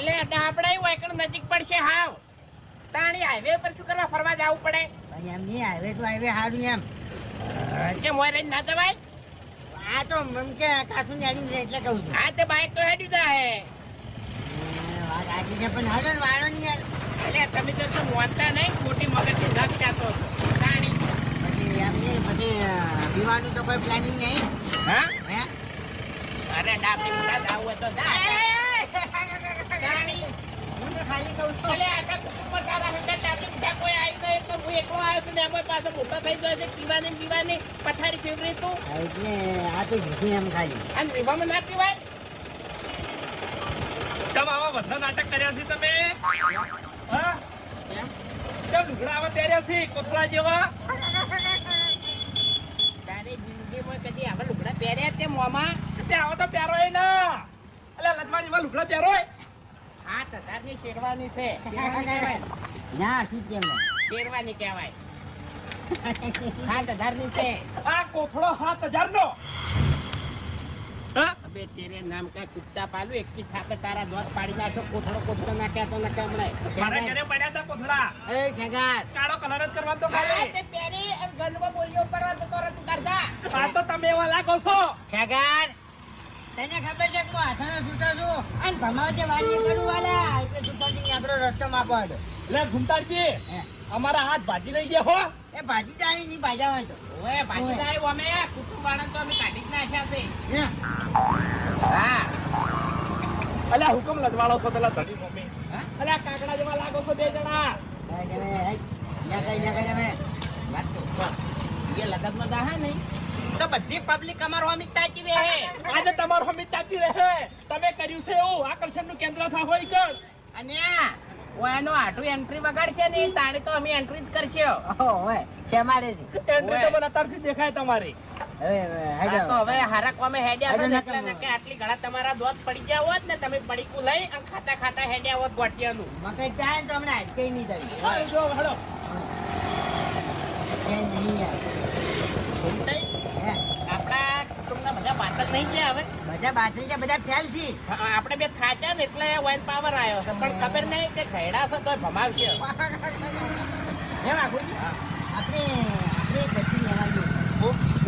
એટલે આપણે વાયકણ નજીક પડશે હાવ તાણી હાઈવે પર શું કરવા ફરવા જવું પડે એમ નહીં હાઈવે તો હાઈવે સારું એમ કે મોય રહીને ના જવાય આ તો મમ કે કાસું જાડી છે એટલે કહું છું હા તે બાઈક તો હેડી જાય વાત આજી છે પણ હાડો ને વાળો નહીં યાર એટલે તમે તો મોનતા નહીં મોટી મગજની ધક જાતો તાણી પછી એમ નહીં પછી પીવાનું તો કોઈ પ્લાનિંગ નહીં હા હે અરે ડાબી મોટા જાવ હોય તો જા તાણી હું તો ખાલી કહું છું એટલે આખા કુટુંબમાં તારા હંગા ડાબી મોટા કોઈ આવી ગયો તો હું એકલો આવ્યો તો ને એમાં પાછો મોટો થઈ ગયો છે પીવાની પથારી ફેવરી તું એટલે આ તો જુદી એમ ખાલી અને રીવામાં ના પીવાય ચમ આવા બધા નાટક કર્યા છે તમે હા ચમ લુગડા આવા પહેર્યા છે કોથળા જેવા તારી જિંદગીમાં કદી આવા લુગડા પહેર્યા તે મોમાં તે આવો તો પહેરો ના એટલે લજવાડીમાં લુગડા પહેરો 8,000 ની શેરવાની છે શેરવાની કહેવાય ના શું કેમ શેરવાની કહેવાય 8,000 ની છે આ કોથળો 7,000 નો હા અબે તેરે નામ કા કુત્તા પાલુ એક કી થાપે તારા દોત પાડી નાખો કોથળો નાખ્યા તો નકે હમણાં મારા ઘરે પડ્યા હતા કોથળા એ ખેગાર કાળો કલર જ કરવાનો તો ખાલી તે પહેરી અને ગંદમાં બોલીઓ પડવા તો તરત તું કરજા આ તો તમે એવા લાગો છો ખેગાર તને ખબર છે કે હું હાથાનો છૂટો છું અને ભમાવ છે વાલી કરું વાલા એટલે છૂટોથી આપણો રસ્તો માં પડ લે ઘૂમતાજી હે. અમારા હાથ ભાજી લઈ ગયા હો એ ભાજી તારી ની ભાજા હોય તો ઓય ભાજી જાય અમે કુટુંબ વાળા તો અમે કાઢી જ નાખ્યા છે હે. હા અલ્યા હુકમ લજવાળો છો પેલા ધડી મમ્મી હા? અલ્યા કાકડા જેવા લાગો છો બે જણા વાત તો એ લગતમાં જા હે ને તો બધી પબ્લિક અમારો અમિત તાકી રહે આજે તમારો હમી તાતી રહે તમે કર્યું છે એવું આકર્ષણનું કેન્દ્ર થા હોય કર અને ઓયાનો આટું એન્ટ્રી વગાડશે ને તાણે તો અમે એન્ટ્રી જ કરશે ઓય છે મારે એન્ટ્રી તો મને અત્યારથી દેખાય તમારી હા તો હવે હારા કોમે હેડ્યા છો ને એટલે ને કે આટલી ઘણા તમારા દોત પડી ગયા હોત ને તમે પડીકું લઈ અને ખાતા હેડ્યા હોત ગોટિયાનું મકઈ ચાય તો હમણાં અટકે નહીં હા, જો હેડો ઘૂમતાઈ હે આપણા કુટુંબના બધા બાટક નહીં ગયા હવે બધા બાટલી છે બધા ફેલ છે આપણે બે થાચ્યા ને એટલે વાઇન પાવર આવ્યો છે પણ ખબર નહીં કે ઘેડા છે તોય ભમાવશે હે વાઘુજી આપણે આપણે પછી લેવા જોઈએ